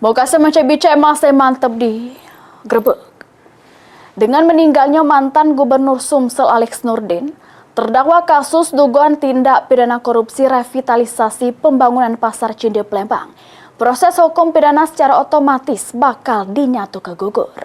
Bokase macam-macam masih mantap di Grebek. Dengan meninggalnya mantan Gubernur Sumsel Alex Nurdin, terdakwa kasus dugaan tindak pidana korupsi revitalisasi pembangunan Pasar Cinde Palembang, proses hukum pidana secara otomatis bakal dinyatakan gugur.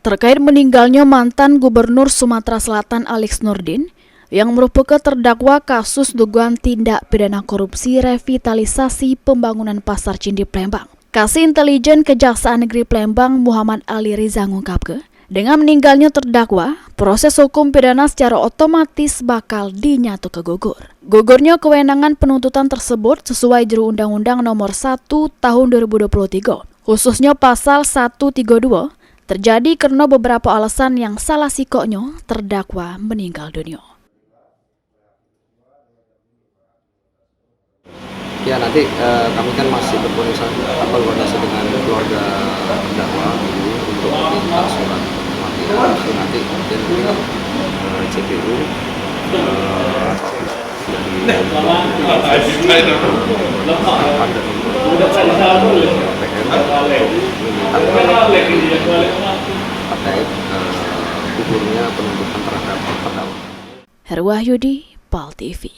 Terkait meninggalnya mantan Gubernur Sumatera Selatan Alex Nurdin yang merupakan terdakwa kasus dugaan tindak pidana korupsi revitalisasi pembangunan Pasar Cinde Palembang, Kasih Intelijen Kejaksaan Negeri Palembang Muhammad Ali Riza mengungkapkan, dengan meninggalnya terdakwa, proses hukum pidana secara otomatis bakal dinyatakan gugur. Gugurnya kewenangan penuntutan tersebut sesuai Juru Undang-Undang Nomor 1 Tahun 2023, khususnya Pasal 132, terjadi karena beberapa alasan yang salah sikoknya terdakwa meninggal dunia. Ya nanti kami kan masih berkoordinasi dengan keluarga terdakwa untuk meminta surat pemanggilan. Nanti kemudian CPU terkait gugurnya penuntutan terhadap terdakwa. Herwahyudi, PAL TV.